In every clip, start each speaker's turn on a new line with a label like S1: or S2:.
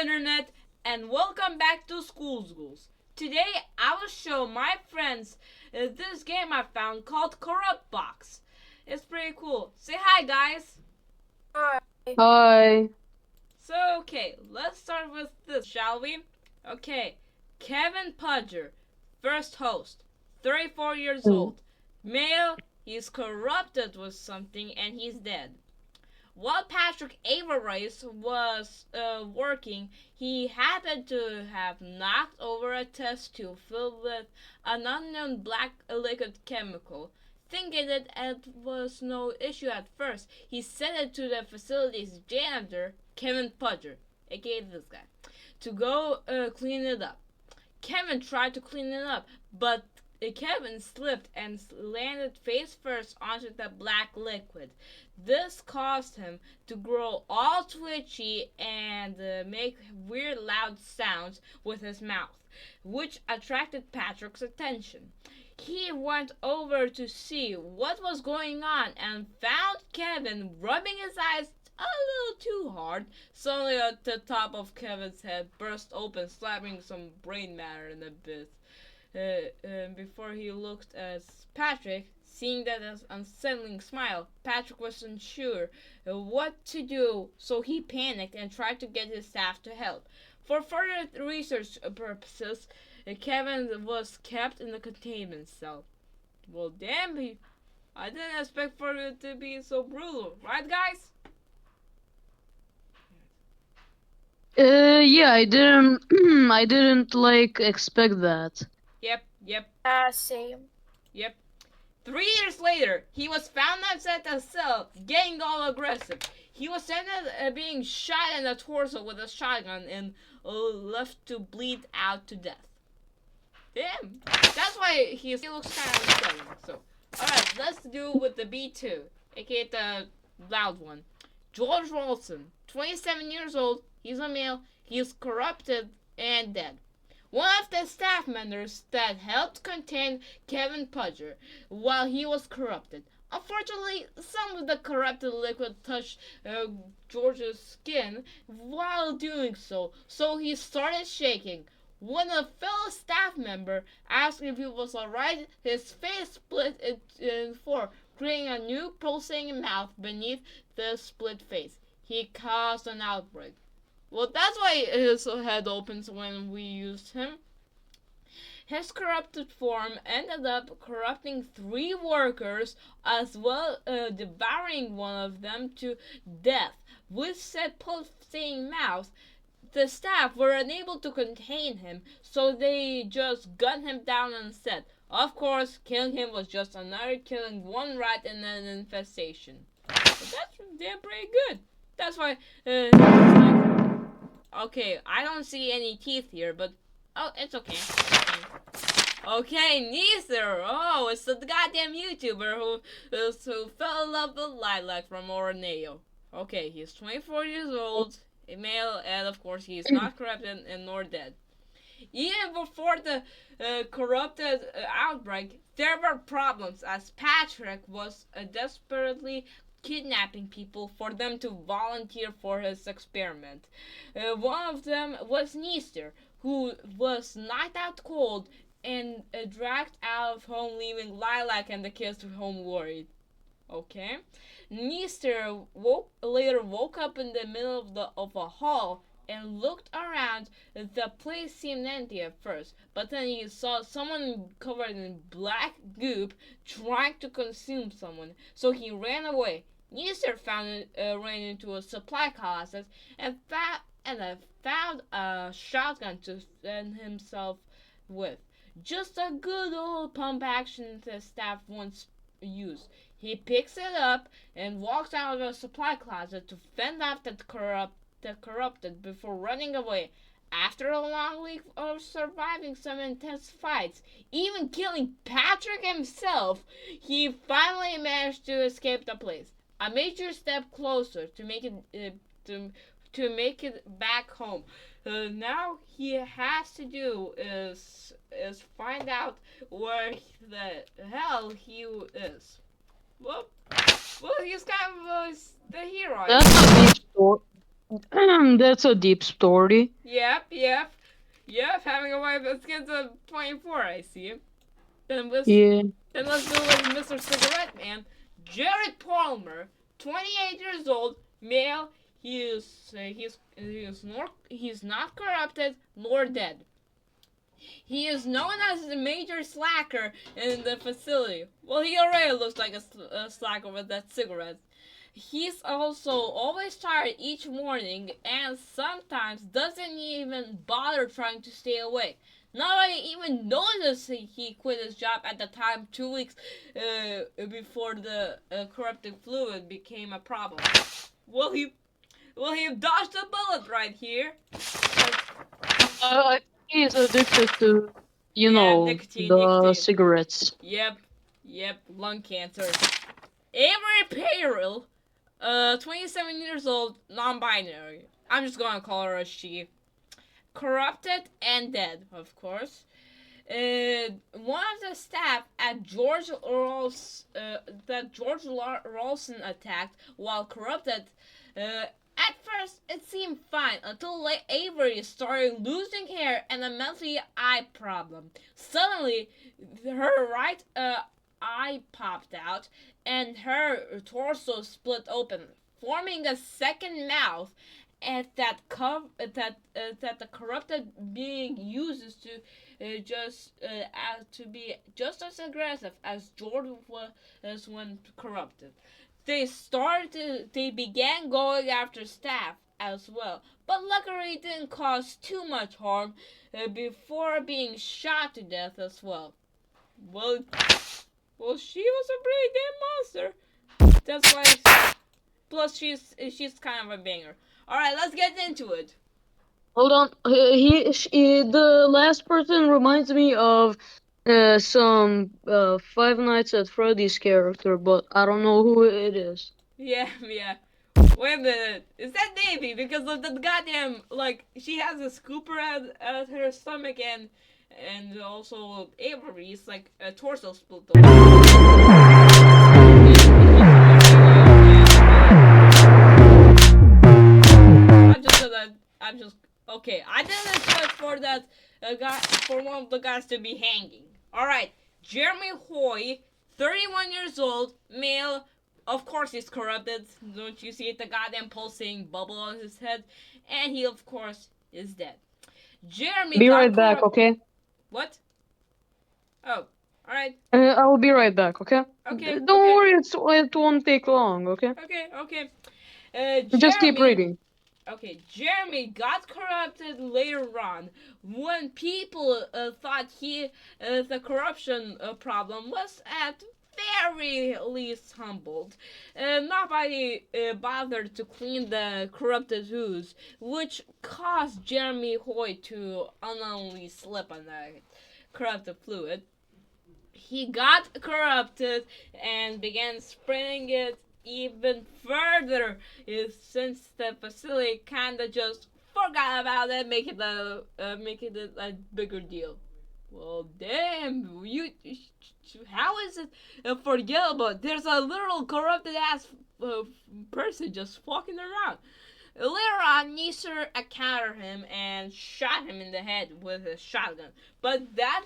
S1: Internet, and welcome back to Schools. Today I will show my friends this game I found called corruptbox. It's pretty cool. Say hi, guys.
S2: Hi.
S3: Hi.
S1: So let's start with this, shall we? Okay, Kevin Pudger, first host, 34 years old, male. He's corrupted with something and he's dead. While Patrick Averice was working, he happened to have knocked over a test tube filled with an unknown black liquid chemical. Thinking that it was no issue at first, he sent it to the facility's janitor, Kevin Pudger, aka this guy, to go clean it up. Kevin tried to clean it up, but Kevin slipped and landed face first onto the black liquid. This caused him to grow all twitchy and make weird loud sounds with his mouth, which attracted Patrick's attention. He went over to see what was going on and found Kevin rubbing his eyes a little too hard. Suddenly, the top of Kevin's head burst open, slapping some brain matter in the bit. Before he looked at Patrick, seeing that unsettling smile, Patrick was unsure what to do, so he panicked and tried to get his staff to help. For further research purposes, Kevin was kept in the containment cell. Well, damn, I didn't expect for it to be so brutal, right, guys?
S3: Yeah, I didn't, I didn't expect that.
S1: Yep.
S2: Same.
S1: 3 years later, he was found outside the cell, getting all aggressive. He was sent being shot in the torso with a shotgun and left to bleed out to death. Damn, that's why he looks kind of unsettling. So, alright, let's do with the B2, aka the loud one. George Wilson, 27 years old, he's a male, he's corrupted and dead. One of the staff members that helped contain Kevin Pudger while he was corrupted. Unfortunately, some of the corrupted liquid touched George's skin while doing so, so he started shaking. When a fellow staff member asked if he was alright, his face split in four, creating a new pulsating mouth beneath the split face. He caused an outbreak. Well, that's why his head opens when we used him. His corrupted form ended up corrupting 3 workers, as well devouring one of them to death. With said pulsating mouth, the staff were unable to contain him, so they just gunned him down instead. Of course, killing him was just another killing one rat in an infestation. But that's damn pretty good. That's why okay, I don't see any teeth here, but oh, it's okay. Okay, neither. Oh, it's the goddamn YouTuber who fell in love with Lilac from Orneo. Okay, he's 24 years old, a male, and of course he's not corrupted and nor dead. Even before the corrupted outbreak, there were problems as Patrick was desperately kidnapping people for them to volunteer for his experiment. One of them was Neester, who was knocked out cold and dragged out of home, leaving Lilac and the kids home worried. Okay, Neester later woke up in the middle of a hall and looked around. The place seemed empty at first, but then he saw someone covered in black goop trying to consume someone, so he ran away. Neester ran into a supply closet and found a shotgun to defend himself with. Just a good old pump action the staff once used. He picks it up and walks out of the supply closet to fend off the corrupted before running away. After a long week of surviving some intense fights, even killing Patrick himself, he finally managed to escape the place. A major step closer to make it back home. Now he has to do is find out where the hell he is. Well, he's kind of the hero.
S3: That's a big story. That's a deep story.
S1: Yep, yep, yep. Having a wife that gets a 24. I see. Then let's
S3: Yeah.
S1: then let's go with Mr. Cigarette Man, Jared Palmer, 28 years old, male. He's not corrupted nor dead. He is known as the major slacker in the facility. Well, he already looks like a slacker with that cigarette. He's also always tired each morning and sometimes doesn't even bother trying to stay awake. Nobody even noticed he quit his job at the time 2 weeks before the corrupting fluid became a problem. Well, he dodged a bullet right here.
S3: I think he's addicted to,
S1: Yeah, nicotine,
S3: the
S1: nicotine.
S3: cigarettes.
S1: Yep, lung cancer. Avery Peril, 27 years old, non-binary. I'm just gonna call her a she. Corrupted and dead, of course. One of the staff at that George Rawson attacked while corrupted. At first, it seemed fine until Avery started losing hair and a monthly eye problem. Suddenly, her right eye popped out and her torso split open, forming a second mouth at that the corrupted being uses to be just as aggressive as Jordan was when corrupted. They began going after staff as well, but luckily it didn't cause too much harm before being shot to death as well. Well, well, she was a pretty damn monster. That's why. Plus, she's kind of a banger. All right, let's get into it.
S3: Hold on. The last person reminds me of some Five Nights at Freddy's character, but I don't know who it is.
S1: Yeah. Wait a minute. Is that Davy? Because of the goddamn she has a scooper at her stomach and also Avery's like a torso split. I'm just okay. I didn't expect for that guy for one of the guys to be hanging. All right, Jeremy Hoy, 31 years old, male. Of course he's corrupted. Don't you see the goddamn pulsing bubble on his head? And he of course is dead. Jeremy
S3: Be
S1: got
S3: right back,
S1: corrupted.
S3: okay?
S1: What? Oh, all right.
S3: I will be right back, okay?
S1: Okay.
S3: Don't worry, it won't take long, okay?
S1: Okay.
S3: Just keep
S1: Jeremy.
S3: reading.
S1: Okay, Jeremy got corrupted later on when people thought the corruption problem was at very least humbled. Nobody bothered to clean the corrupted ooze, which caused Jeremy Hoy to unknowingly slip on the corrupted fluid. He got corrupted and began spreading it even further since the facility kinda just forgot about it, making it a bigger deal. Well, damn, how is it forgettable? There's a literal corrupted ass person just walking around. Later on, Neeser encountered him and shot him in the head with a shotgun. But that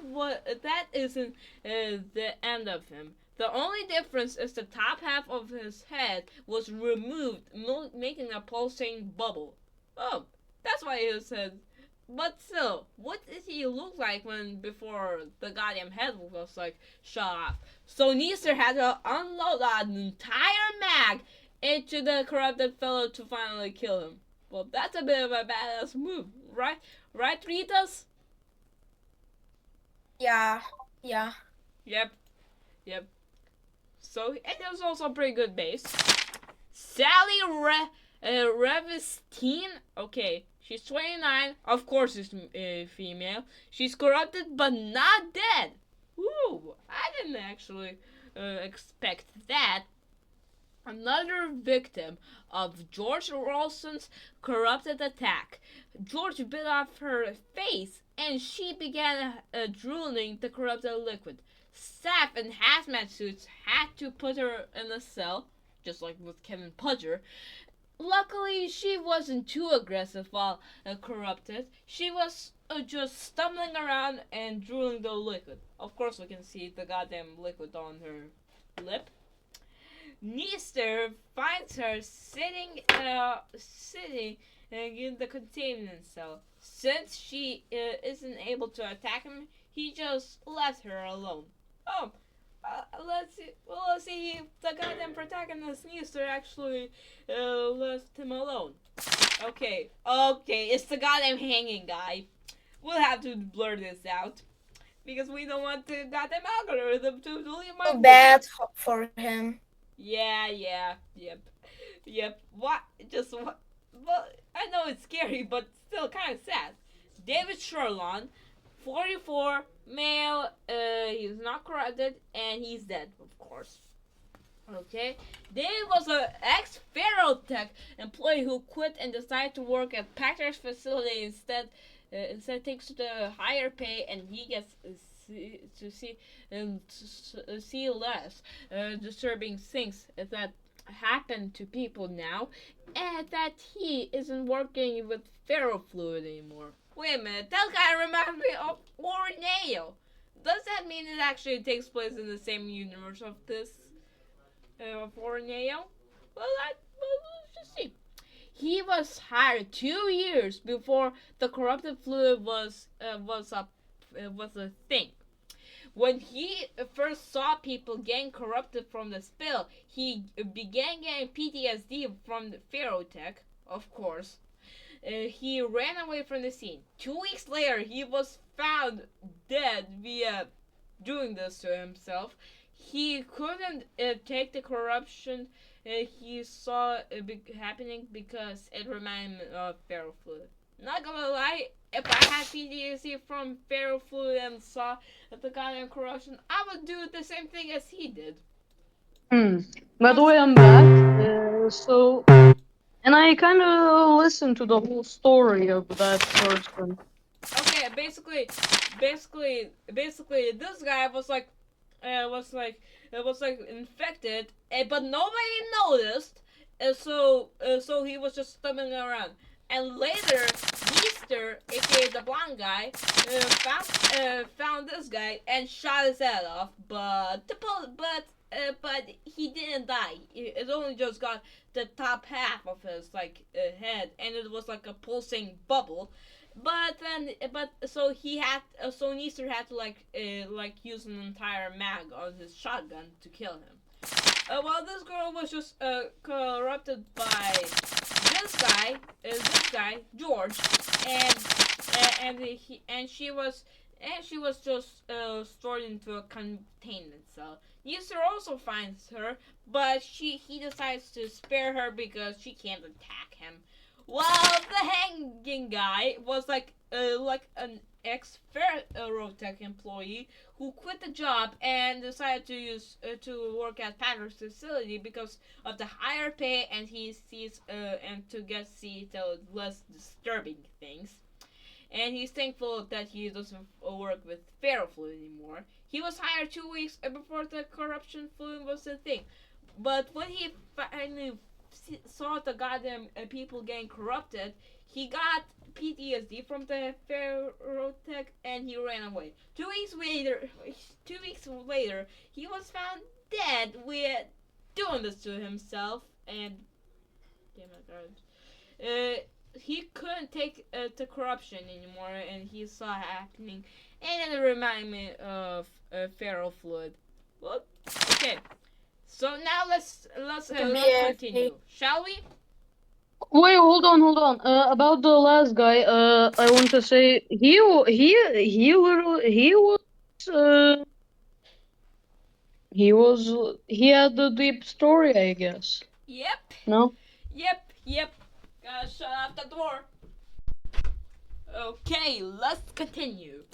S1: isn't the end of him. The only difference is the top half of his head was removed, making a pulsing bubble. Oh, that's why his head. But still, what did he look like when before the goddamn head was like shot off? So Neeser had to unload an entire mag into the corrupted fellow to finally kill him. Well, that's a bit of a badass move, right? Right, Ritas?
S2: Yeah.
S1: Yep. So, and it was also a pretty good base. Sally Revestine. Okay, she's 29. Of course, she's female. She's corrupted but not dead. Ooh, I didn't actually expect that. Another victim of George Rawson's corrupted attack. George bit off her face and she began drooling the corrupted liquid. Staff in hazmat suits had to put her in a cell, just like with Kevin Pudger, luckily, she wasn't too aggressive while corrupted. She was just stumbling around and drooling the liquid. Of course, we can see the goddamn liquid on her lip. Neaster finds her sitting in the containment cell. Since she isn't able to attack him, he just lets her alone. Oh, let's see. Well, let's see if the goddamn protagonist Neaster actually left him alone. Okay, it's the goddamn hanging guy. We'll have to blur this out because we don't want the goddamn algorithm to delete my
S2: Too bad for him.
S1: Yeah, yep. What? Just what? Well, I know it's scary, but still kind of sad. David Sherlon, 44, male. He's not corrupted, and he's dead, of course. Okay. David was an ex-Ferrotech employee who quit and decided to work at Packer's facility instead. Instead, takes the higher pay, and he gets to see less disturbing things that happen to people now, and that he isn't working with ferrofluid anymore. Wait a minute, that guy reminds me of Orneo. Does that mean it actually takes place in the same universe of this of Orneo? Well, let's just see. He was hired 2 years before the corrupted fluid was a thing. When he first saw people getting corrupted from the spill, he began getting PTSD from the Ferrotech, of course. He ran away from the scene. 2 weeks later, he was found dead via doing this to himself. He couldn't take the corruption he saw happening because it reminded me of ferrofluid. Not gonna lie, if I had PTSD from ferrofluid and saw the goddamn corruption, I would do the same thing as he did.
S3: By the way, I'm back. And I kind of listened to the whole story of that person.
S1: Okay, basically, this guy was like, infected, but nobody noticed. So he was just stumbling around. And later, Easter, aka the blonde guy, found this guy and shot his head off. But he didn't die. It only just got the top half of his head, and it was like a pulsing bubble. So Neaster had to use an entire mag on his shotgun to kill him. While this girl was just corrupted by this guy George, and she was just stored into a containment cell. Neaster also finds her, but he decides to spare her because she can't attack him. While the hanging guy was like an ex-Ferrotech employee who quit the job and decided to work at Patter's facility because of the higher pay, and he sees and to get see the less disturbing things. And he's thankful that he doesn't work with ferrofluid anymore. He was hired 2 weeks before the corruption fluid was a thing, but when he finally saw the goddamn people getting corrupted, he got PTSD from the Ferrotech and he ran away. 2 weeks later, he was found dead with doing this to himself, and damn it, he couldn't take the corruption anymore, and he saw it happening, and it reminded me of ferrofluid. Well, okay. So now let's continue, shall we?
S3: Wait, hold on. About the last guy, I want to say he had a deep story, I guess.
S1: Yep.
S3: No.
S1: Yep. Gotta shut off the door. Okay, let's continue.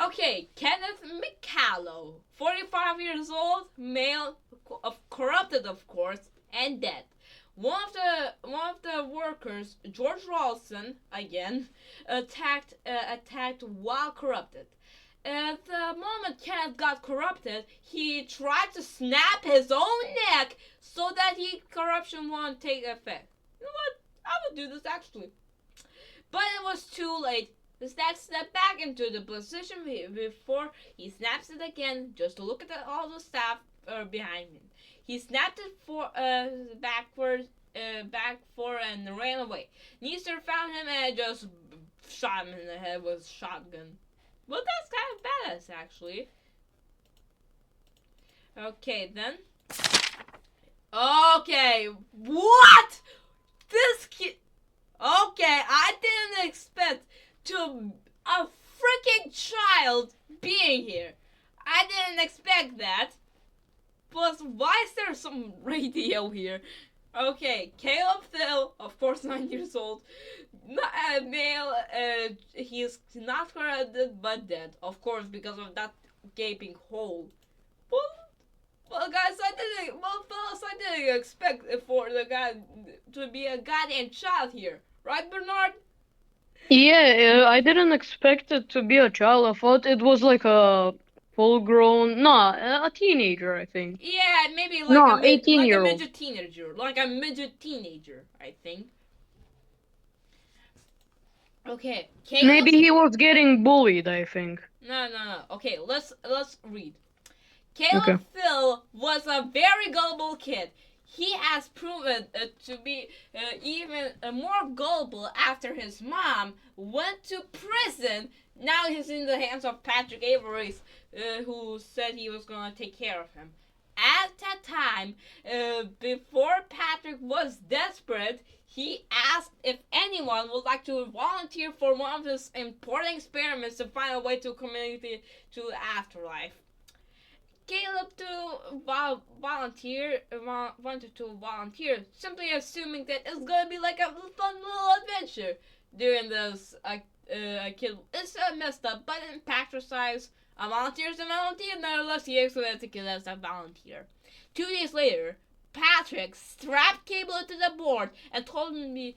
S1: Okay, Kenneth McCallow, 45 years old, male, corrupted of course, and dead. One of the workers, George Rawson, again, attacked while corrupted. At the moment Kenneth got corrupted, he tried to snap his own neck so that corruption won't take effect. know what? I would do this actually. But it was too late. The snack stepped back into the position before he snaps it again, just to look at all the staff behind him. He snapped it back for and ran away. Neeser found him and just shot him in the head with a shotgun. Well, that's kind of badass, actually. Okay, then. Okay, what? This kid. Okay, I didn't expect a freaking child being here. I didn't expect that. Plus, why is there some radio here? Okay, Caleb Phil, of course 9 years old, male, he's not corrupted but dead, of course, because of that gaping hole. Well, guys, fellas, I didn't expect for the guy to be a goddamn child here, right, Bernard?
S3: Yeah, I didn't expect it to be a child. I thought it was like a full-grown, a teenager, I think.
S1: Yeah, maybe like
S3: No,
S1: a
S3: 18-year-old.
S1: midget teenager, like a midget teenager, I think. Okay, Caleb.
S3: Maybe he was getting bullied, I think.
S1: No. Okay, let's read. Caleb
S3: Okay.
S1: Phil was a very gullible kid. He has proven to be even more gullible after his mom went to prison. Now he's in the hands of Patrick Avery, who said he was going to take care of him. At that time, before Patrick was desperate, he asked if anyone would like to volunteer for one of his important experiments to find a way to communicate to the afterlife. Caleb wanted to volunteer, simply assuming that it's gonna be like a fun little adventure. During this, a kid is messed up, but in patricides, a volunteer is a volunteer, nevertheless he accepted the kid as a volunteer. 2 days later, Patrick strapped Cable to the board and told me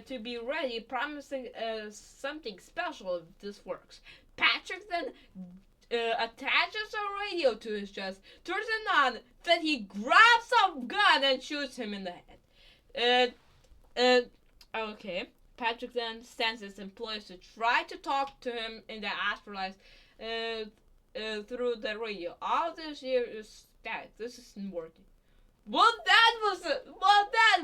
S1: to be ready, promising something special if this works. Patrick then attaches a radio to his chest, turns it on, then he grabs a gun and shoots him in the head. Okay. Patrick then sends his employees to try to talk to him in the afterlife through the radio. All this here is static. This isn't working. Well, that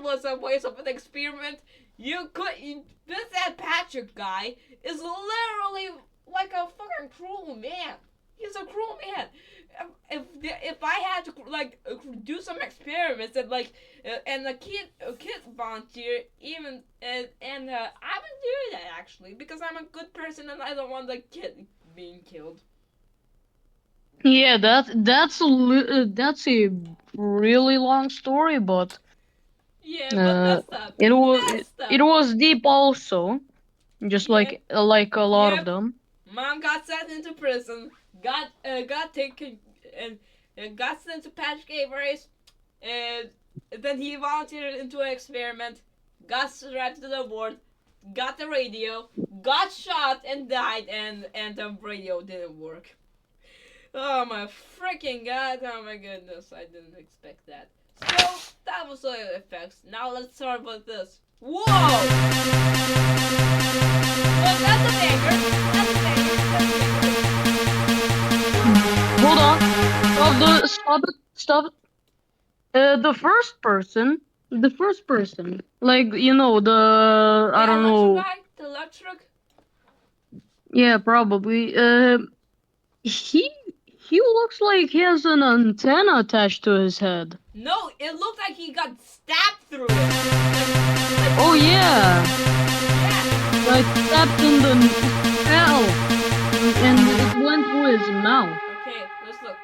S1: was a waste of an experiment. This Patrick guy is literally like a fucking cruel man. He's a cruel man. If I had to do some experiments and a kid volunteer even and I would do that actually because I'm a good person and I don't want the kid being killed.
S3: Yeah, that's a really long story, but
S1: yeah, but messed up.
S3: it was deep also, just
S1: Yeah.
S3: like a lot
S1: Yep.
S3: of them.
S1: Mom got sent into prison. Got taken and got sent to Patrick Avery's. And then he volunteered into an experiment. Got strapped to the board. Got the radio. Got shot and died. And the radio didn't work. Oh my freaking god! Oh my goodness! I didn't expect that. So that was the effects. Now let's start with this. Whoa! Well, that's a banger. That's a banger. That's a banger.
S3: Hold on. Stop it. The first person, like I don't know.
S1: Guy, the electric.
S3: Yeah, probably. He looks like he has an antenna attached to his head.
S1: No, it looked like he got stabbed through it.
S3: Oh yeah,
S1: Yeah.
S3: like stabbed in the hell, and it went through his mouth.
S1: Okay, let's look.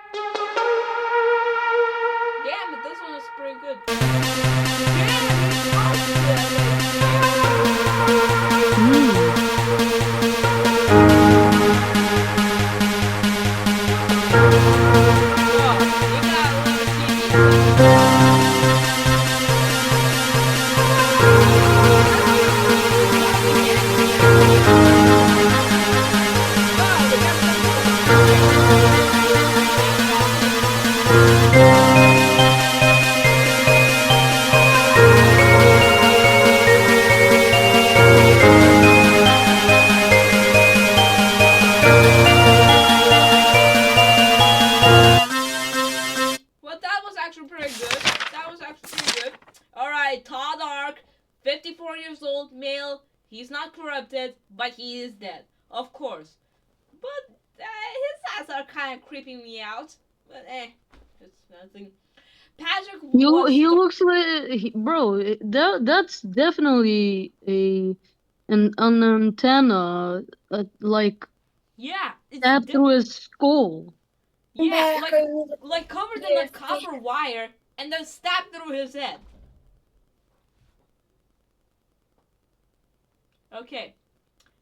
S1: Damn it, this one is pretty good. Damn, he's awesome. 54 years old, male. He's not corrupted, but he is dead. Of course. But his eyes are kind of creeping me out. But it's nothing. Patrick was.
S3: He looks like bro. That's definitely an antenna, like
S1: Yeah, it's
S3: stabbed through his skull.
S1: yeah,
S2: Back in
S1: like covered in a
S2: Yes,
S1: copper wire and then stabbed through his head. Okay,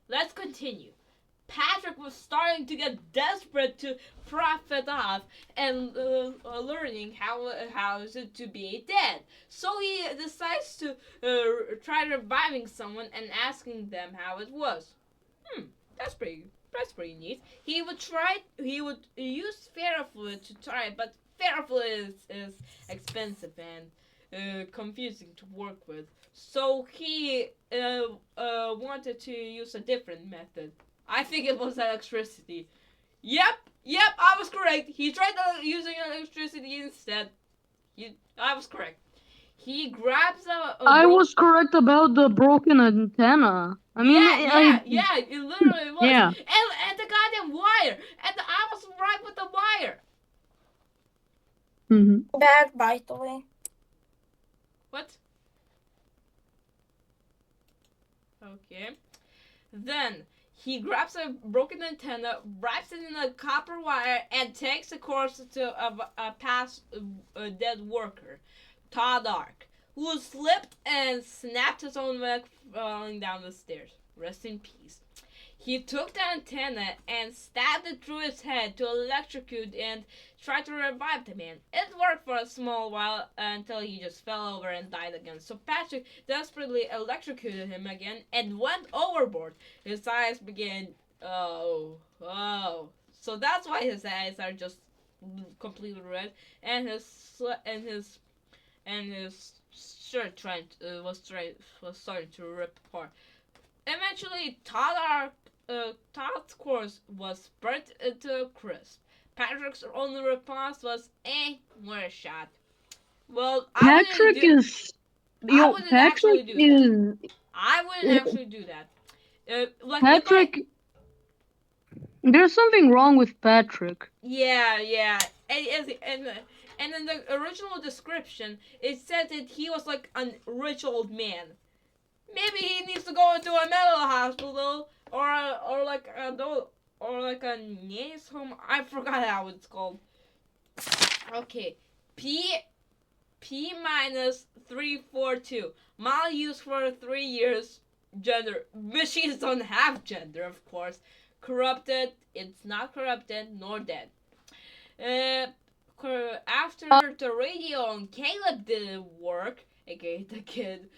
S1: let's continue. Patrick was starting to get desperate to profit off and learning how is it to be dead. So he decides to try reviving someone and asking them how it was. That's pretty neat. He would use feral fluid to try it, but feral fluid is expensive and confusing to work with. So he wanted to use a different method. I think it was electricity. Yep, I was correct. He tried using electricity instead. I was correct. He grabs
S3: I was correct about the broken antenna. I mean,
S1: yeah, it literally was.
S3: yeah.
S1: And the goddamn wire. And I was right with the wire.
S3: Mm-hmm.
S2: back, by the way.
S1: What? Okay. Then he grabs a broken antenna, wraps it in a copper wire, and takes the corpse to a past dead worker, Todd Ark, who slipped and snapped his own neck falling down the stairs. Rest in peace. He took the antenna and stabbed it through his head to electrocute and tried to revive the man. It worked for a small while until he just fell over and died again. So Patrick desperately electrocuted him again and went overboard. His eyes began. Oh. So that's why his eyes are just completely red, and his shirt was starting to rip apart. Eventually, Todd's corpse was burnt into a crisp. Patrick's only response was, we're a shot. Well,
S3: Patrick is.
S1: I wouldn't actually
S3: Patrick
S1: do that.
S3: is.
S1: I wouldn't actually do that.
S3: Patrick. There's something wrong with Patrick.
S1: Yeah. And in the original description, it said that he was like a rich old man. Maybe he needs to go into a mental hospital or like a niece home. I forgot how it's called. Okay, P minus 342. Mile used for 3 years. Gender. Machines don't have gender, of course. Corrupted. It's not corrupted nor dead. After the radio on Caleb didn't work, aka the kid,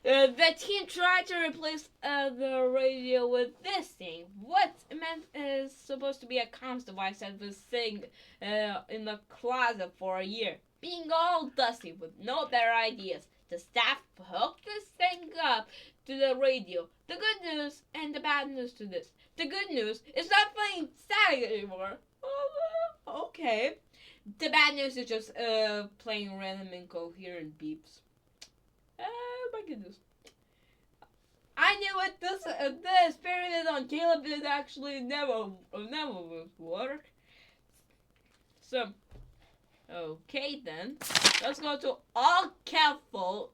S1: the team tried to replace the radio with this thing. What meant is supposed to be a comms device that was sitting in the closet for a year, being all dusty with no better ideas. The staff hooked this thing up to the radio. The good news and the bad news to this. The good news is not playing static anymore. Okay. The bad news is just playing random incoherent beeps. My goodness. I knew it. This period on Caleb did actually never work. So, okay then. Let's go to Alcathal.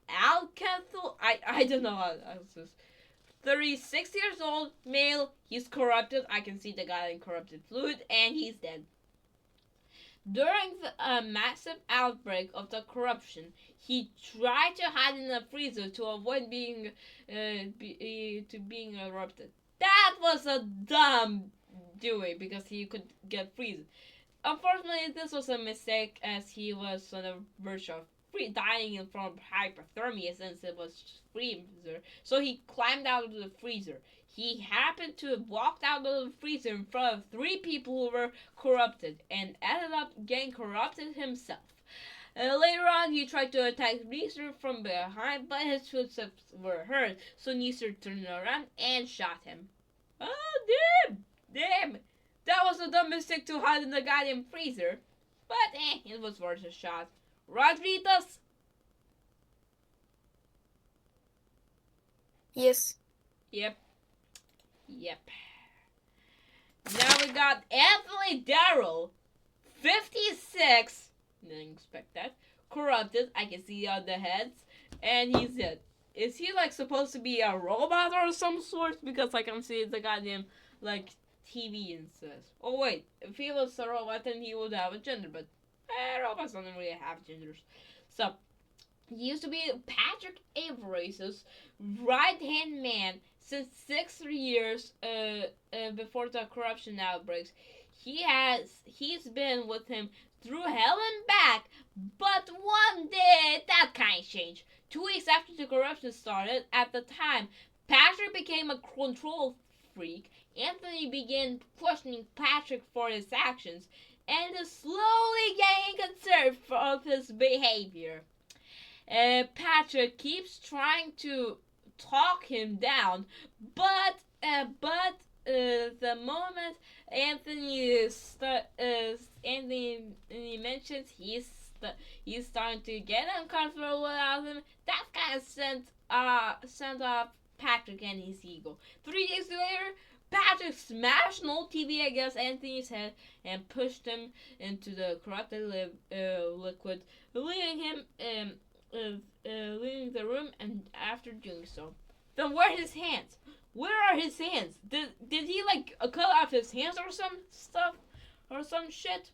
S1: Alcathal? I don't know how this is. 36 years old, male. He's corrupted. I can see the guy in corrupted fluid, and he's dead. During the massive outbreak of the corruption, he tried to hide in a freezer to avoid being erupted. That was a dumb doing because he could get frozen. Unfortunately, this was a mistake as he was on the verge of dying from hypothermia since it was freezer. So he climbed out of the freezer. He happened to have walked out of the freezer in front of 3 people who were corrupted and ended up getting corrupted himself. Later on, he tried to attack Neeser from behind, but his footsteps were heard, so Neeser turned around and shot him. Oh, damn! That was a dumb mistake to hide in the goddamn freezer. But, it was worth a shot. Rodriguez?
S2: Yes.
S1: Yep. Yep. Now we got Anthony Darrow, 56. Didn't expect that. Corrupted. I can see on the heads. And he's dead. Is he like supposed to be a robot or some sort? Because I can see the goddamn like TV and stuff. Oh wait, if he was a robot then he would have a gender, but robots don't really have genders. So he used to be Patrick Avery's right hand man since 6 years before the corruption outbreaks. He's been with him through hell and back, but one day that kind of changed. 2 weeks after the corruption started, at the time, Patrick became a control freak. Anthony began questioning Patrick for his actions and is slowly getting concerned of his behavior. Patrick keeps trying to talk him down, but the moment Anthony mentions he's starting to get uncomfortable without him, that kind of sent off Patrick and his ego. 3 days later, Patrick smashed an old TV against Anthony's head and pushed him into the corrupted liquid, leaving him leaving the room. And after doing so, then where are his hands? Where are his hands? Did he like cut off his hands or some stuff or some shit?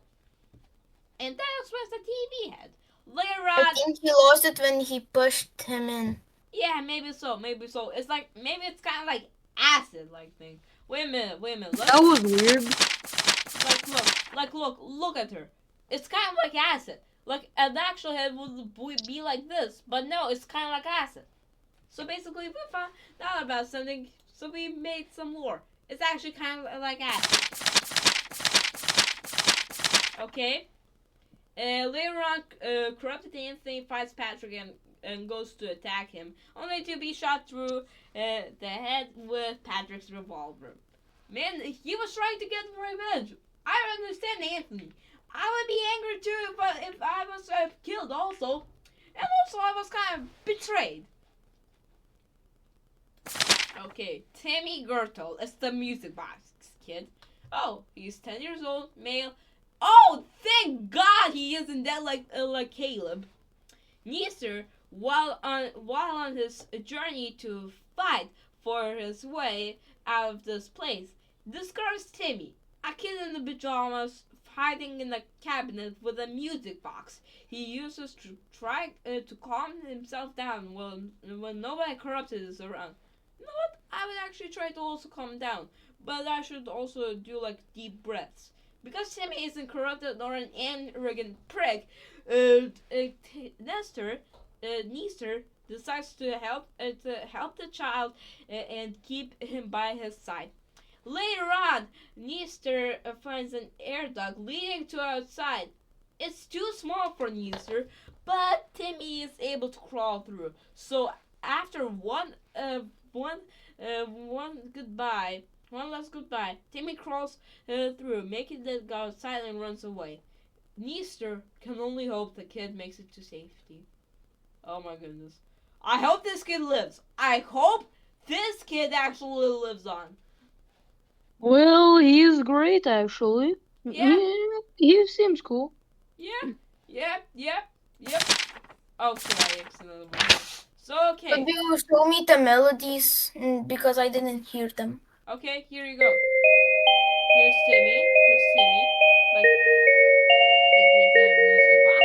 S1: And that was what the TV had. Later
S2: I
S1: on,
S2: think he lost it when he pushed him in.
S1: yeah, maybe so, maybe so. It's like maybe it's kind of like acid like thing. Wait a minute.
S3: That was weird.
S1: Look at her. It's kind of like acid. Like an actual head would be like this, but no, it's kind of like acid. So basically, we found out about something, so we made some more. It's actually kind of like acid. Okay. Later on, corrupted Anthony fights Patrick and goes to attack him, only to be shot through the head with Patrick's revolver. Man, he was trying to get revenge. I don't understand Anthony. I would be angry too, but if I was killed also, and also I was kind of betrayed. Okay, Timmy Gertel is the music box kid. Oh, he's 10 years old, male. Oh, thank God he isn't dead like Caleb. Neither, while on his journey to fight for his way out of this place, discovers Timmy, a kid in the pajamas, hiding in a cabinet with a music box. He uses to try to calm himself down when nobody corrupted is around. You know what? I would actually try to also calm down, but I should also do like deep breaths. Because Timmy isn't corrupted nor an arrogant prick, Nestor decides to help the child and keep him by his side. Later on, Nestor finds an air duct leading to outside. It's too small for Nestor, but Timmy is able to crawl through. So after one last goodbye, Timmy crawls through, making the go outside and runs away. Nestor can only hope the kid makes it to safety. Oh my goodness. I hope this kid lives. I hope this kid actually lives on.
S3: Well, he's great actually.
S1: Yeah.
S3: He seems cool.
S1: Yeah. Yep. Okay, excellent. So, okay.
S2: Could you show me the melodies? Because I didn't hear them.
S1: Okay, here you go. Here's Timmy. Like, take the music box.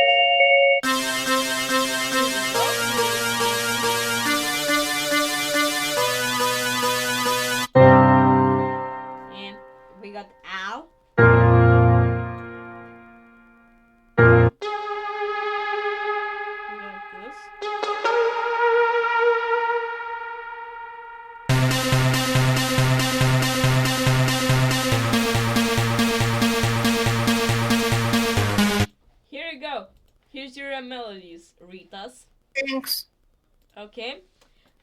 S1: And we got Al. We got this. Here you go. Here's your melodies, Ritas.
S2: Thanks.
S1: Okay.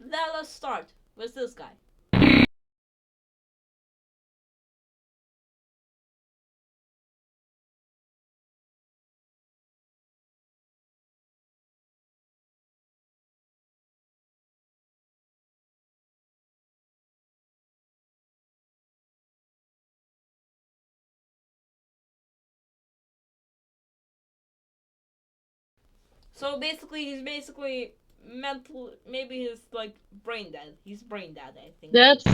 S1: Now let's start with this guy. So basically, he's basically mental. Maybe he's like brain dead. He's brain dead, I think.
S3: That's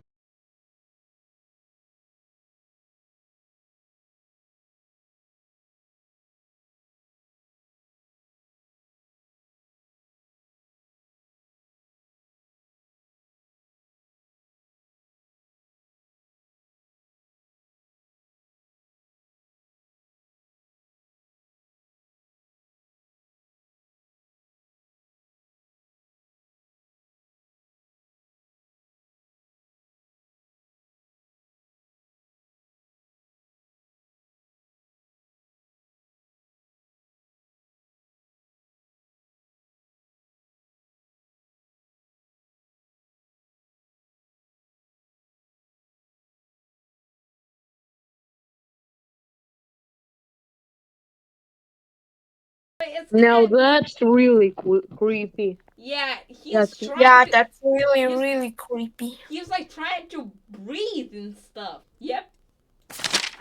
S1: It's
S3: now
S1: kind.
S3: that's really creepy.
S1: Yeah, he's
S3: That's
S1: trying
S2: Yeah,
S1: to.
S2: that's really,
S1: He's
S2: really creepy.
S1: he's like trying to breathe and stuff. Yep.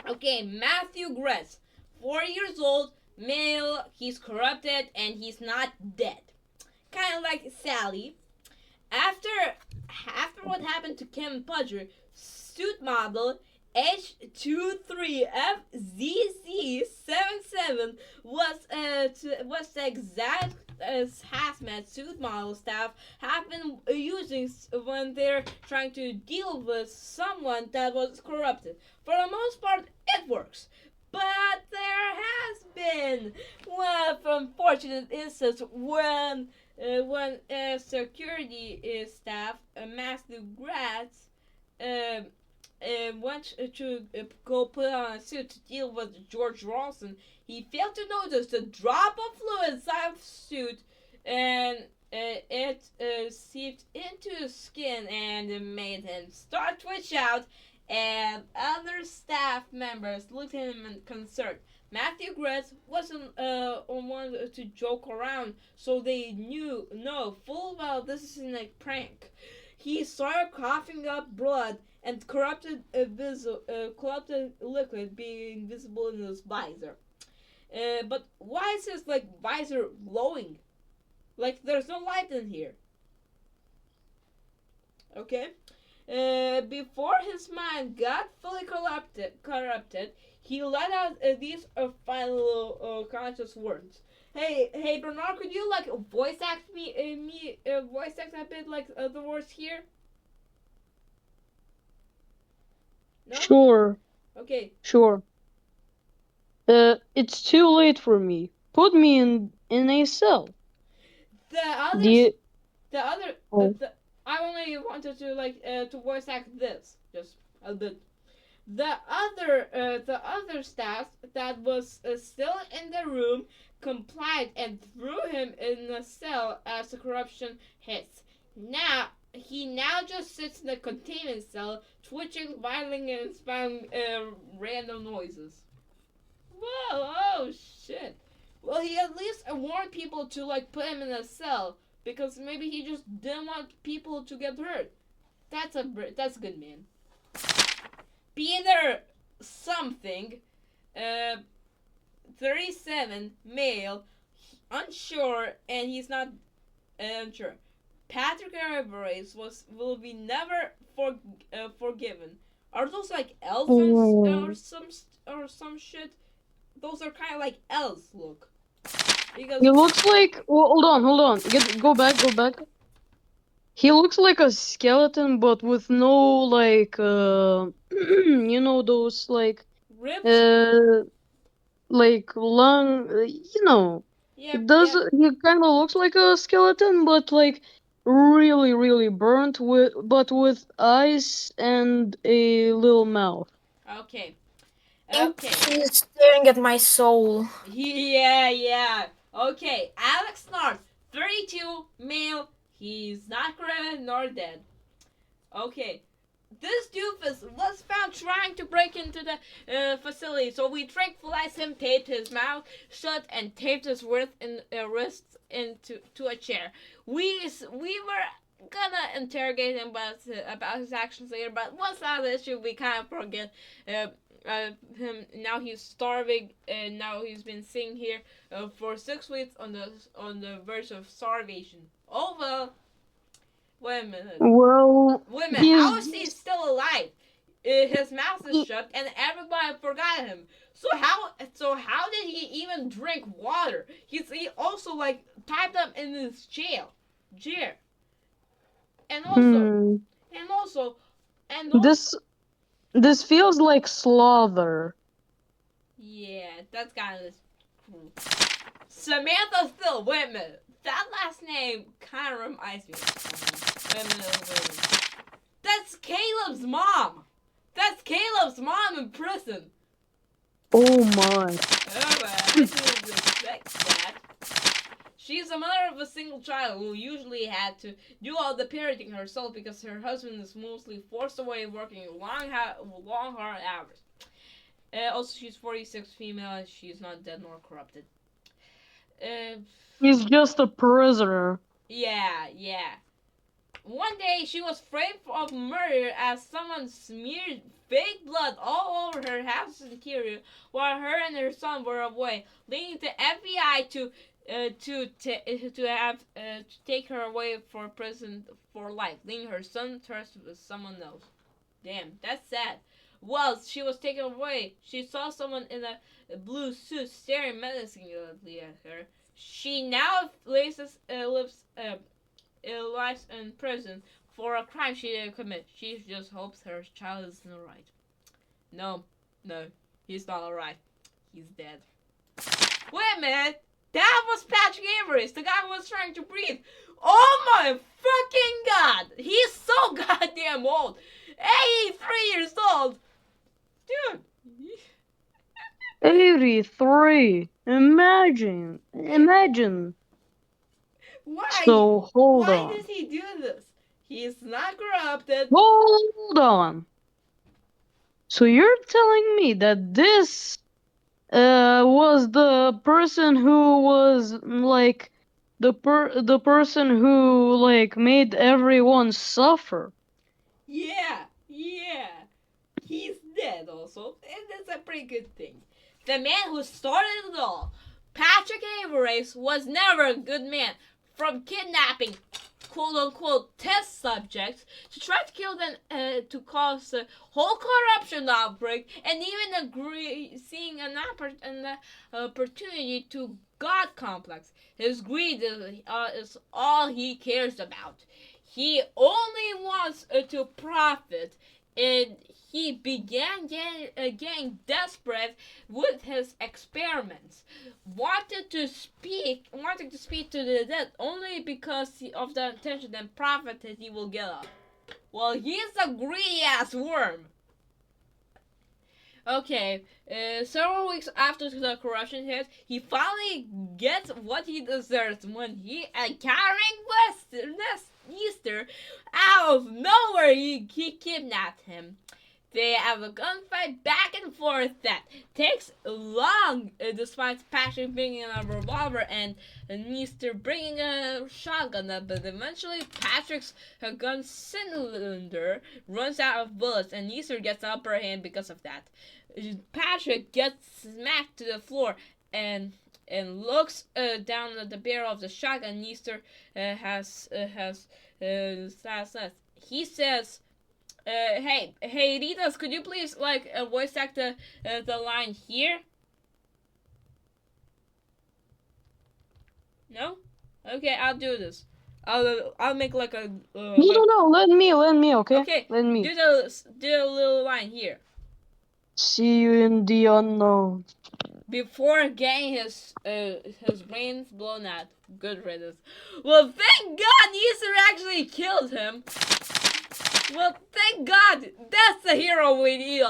S1: Okay, Matthew Gress, 4 years old, male. He's corrupted and he's not dead. Kind of like Sally. After after what happened to Kevin Pudger, suit model H23FZZ77 was the exact hazmat suit model staff have been using when they're trying to deal with someone that was corrupted. For the most part, it works. But there has been one unfortunate instance when security staff, Matthew Gratz, went to go put on a suit to deal with George Rawson, he failed to notice the drop of fluid inside of the suit, and it seeped into his skin and made him start twitch out. And other staff members looked at him in concern. Matthew Gretz wasn't one to joke around, so they no full well this isn't a prank. He started coughing up blood and corrupted liquid being visible in his visor. But why is his like visor glowing? Like there's no light in here. Okay. Before his mind got fully corrupted, he let out these final conscious words. Hey, Bernard, could you like voice act voice act a bit like the words here? No.
S3: sure,
S1: Okay.
S3: sure. It's too late for me. Put me in a cell.
S1: The others,
S3: The
S1: the other,
S3: oh,
S1: I only wanted to like to voice act this just a bit. The other staff that was still in the room complied and threw him in a cell as the corruption hits. He now just sits in the containment cell, twitching violently and spouting random noises. Whoa! Oh shit! Well, he at least warned people to like put him in a cell because maybe he just didn't want people to get hurt. That's a good man. Peter something, uh, 37, male, unsure, and he's not unsure. Patrick Everest will be never forgiven. Are those like elephants
S3: oh.
S1: or some shit? Those are kind of like elves look because
S3: He looks like. Well, hold on. Go back, go back. He looks like a skeleton, but with no like you know those
S1: ribs.
S3: uh lung.
S1: Yep,
S3: It does.
S1: yep.
S3: He kind of looks like a skeleton, but like really, really burnt with eyes and a little mouth.
S1: Okay,
S2: I think
S1: okay.
S2: he's staring at my soul.
S1: Yeah, yeah. Okay, Alex North, 32, male. He's not corrupted nor dead. Okay, this doofus was found trying to break into the facility, so we tranquilized him, taped his mouth shut, and taped his wrists into a chair. We were gonna interrogate him about his actions later, but once that issue, we kind of forget. Uh, him now he's starving, and now he's been sitting here for 6 weeks on the verge of starvation. Oh well. Wait a minute.
S3: Well,
S1: Wait a minute. How is he still alive? His mouth is shut, and everybody forgot him. So how did he even drink water? He also like tied up in his jail. And also, and also, and also.
S3: This feels like slaughter.
S1: Yeah, that's kind of cool. Samantha Thill. Wait a minute. That last name kind of reminds me. Wait a minute. That's Caleb's mom. That's Caleb's mom in prison.
S3: Oh my.
S1: Oh, I didn't expect that. She's a mother of a single child who usually had to do all the parenting herself because her husband is mostly forced away working long hard hours. Also, she's 46, female, and she's not dead nor corrupted.
S3: He's just a prisoner.
S1: Yeah. One day, she was framed of murder as someone smeared fake blood all over her house interior while her and her son were away, leading the FBI to take her away for prison for life, leaving her son trust with someone else. Damn, that's sad. While she was taken away, she saw someone in a blue suit staring menacingly at her. She now lives in prison for a crime she didn't commit. She just hopes her child is alright. No, he's not alright. He's dead. Wait a minute! That was Patrick Avery, the guy who was trying to breathe. Oh my fucking god! He's so goddamn old. 83 years old. Dude.
S3: 83. Imagine.
S1: Why?
S3: So hold on.
S1: Why does he do this? He's not corrupted.
S3: Hold on. So you're telling me that this was the person who was like the person who like made everyone suffer?
S1: Yeah. He's dead also, and that's a pretty good thing. The man who started it all, Patrick Avery, was never a good man. From kidnapping quote-unquote test subjects to try to kill them to cause a whole corruption outbreak, and even seeing an opportunity to God complex. His greed is all he cares about. He only wants to profit, and he began getting desperate with his experiments, wanting to speak to the dead only because of the attention and profit that he will get off. Well, he's a greedy ass worm. Okay, several weeks after the corruption hit, he finally gets what he deserves when he, encountering Easter, out of nowhere, he kidnapped him. They have a gunfight back and forth that takes long, despite Patrick bringing a revolver and Easter bringing a shotgun. But eventually, Patrick's gun cylinder runs out of bullets, and Easter gets the upper hand because of that. Patrick gets smacked to the floor and looks down at the barrel of the shotgun Easter has. He says, hey, Ritas, could you please voice act the line here? No? Okay, I'll do this. I'll make like a.
S3: No. Let me. Okay.
S1: Okay.
S3: Let me.
S1: Do the little line here.
S3: See you in the unknown.
S1: Before getting his brains blown out. Good riddance. Well, thank God Easter actually killed him. Well, thank God. That's the hero we need.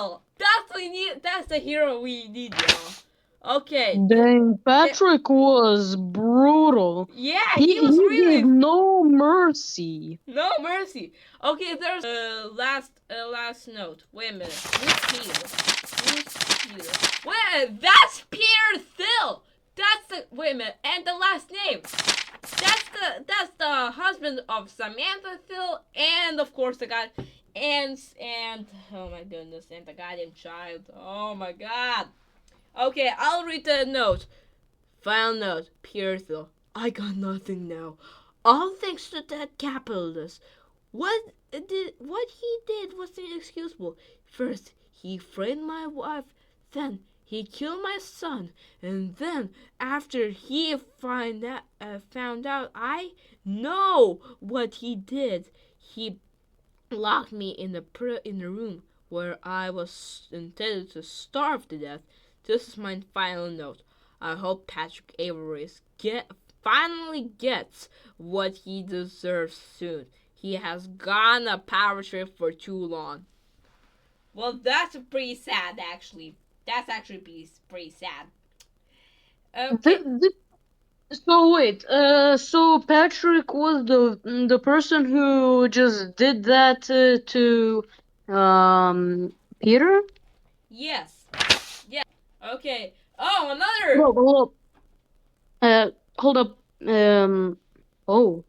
S1: That's the hero we need, y'all. Okay.
S3: Dang, Patrick was brutal.
S1: Yeah, he was
S3: he
S1: really
S3: gave no mercy.
S1: no mercy. Okay, there's last note. Wait a minute. Who's Peter? Wait, that's Peter Thill. Wait a minute, and the last name. That's the husband of Samantha Thill, and of course the guy and oh my goodness, and the goddamn child. Oh my god. Okay, I'll read the note. Final note, Pierthil. I got nothing now. All thanks to that capitalist. What he did was inexcusable. First, he framed my wife, then he killed my son, and then after he found out I know what he did, he locked me in the room where I was intended to starve to death. This is my final note. I hope Patrick Avery finally gets what he deserves soon. He has gone a power trip for too long. Well, that's pretty sad, actually. That's actually pretty sad. Okay.
S3: So wait, so Patrick was the person who just did that to Peter?
S1: Yes. Yes. Okay. Oh, another.
S3: Hold up. Hold up. Oh,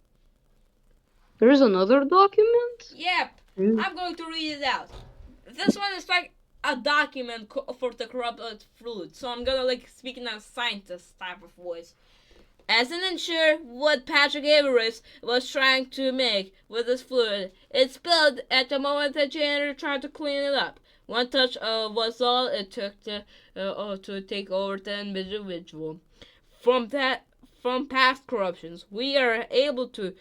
S3: there's another document?
S1: Yep.
S3: Mm.
S1: I'm going to read it out. This one is like a document for the corrupted fluid, so I'm gonna like speak in a scientist type of voice. As an ensure what Patrick Averis was trying to make with this fluid, it spilled at the moment the janitor tried to clean it up. One touch was all it took to take over the individual. From past corruptions, we are able to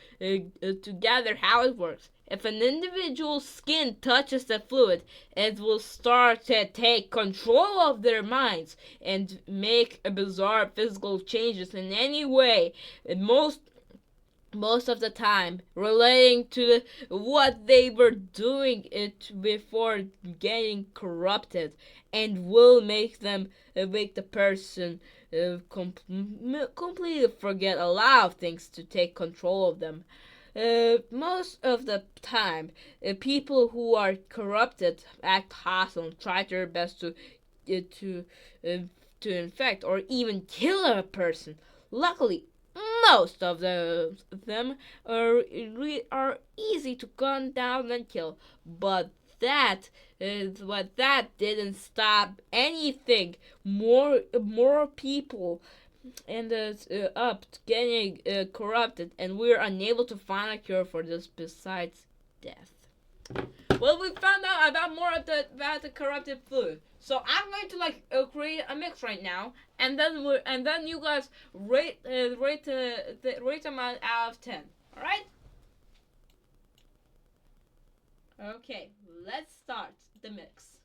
S1: gather how it works. If an individual's skin touches the fluid, it will start to take control of their minds and make bizarre physical changes in any way. Most of the time relating to what they were doing it before getting corrupted, and will make the person completely forget a lot of things to take control of them. Most of the time, people who are corrupted act hostile and try their best to infect or even kill a person. Luckily, most of them are easy to gun down and kill, but that didn't stop anything. More people ended up getting corrupted, and we're unable to find a cure for this besides death. Well, we found out about more about the corrupted fluid. So I'm going to create a mix right now, and then you guys rate them out of 10. All right? Okay, let's start the mix.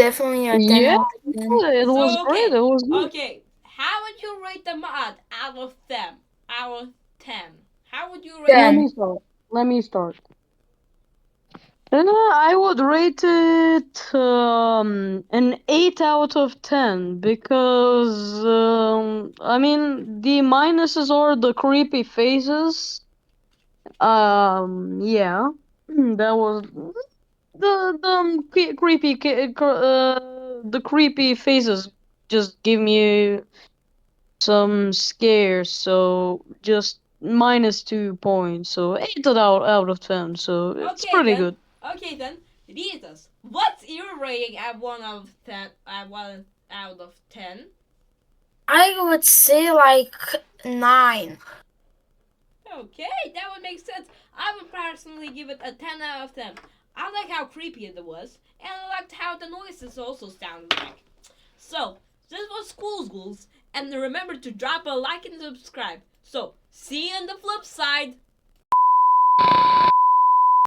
S2: definitely a 10
S3: Yeah,
S2: out of 10.
S3: it was
S1: So
S3: great.
S1: okay,
S3: It was good.
S1: okay. How would you rate the mod out of 10? Out of 10. How would you rate
S3: Let
S1: it?
S2: 10.
S3: me start. Let me start. I would rate it an 8 out of 10 because I mean the minuses are the creepy faces. Yeah, that was the creepy faces just give me some scares. So just -2 points. So 8 out of 10. So it's
S1: Okay
S3: pretty
S1: then.
S3: good.
S1: Okay then. Jesus, what's your rating at 1 out of 10? At 1 out of 10?
S2: I would say like 9.
S1: Okay, that would make sense. I would personally give it a 10 out of 10. I like how creepy it was, and I liked how the noises also sounded like. So, this was School Schools, and remember to drop a like and subscribe. So, see you on the flip side.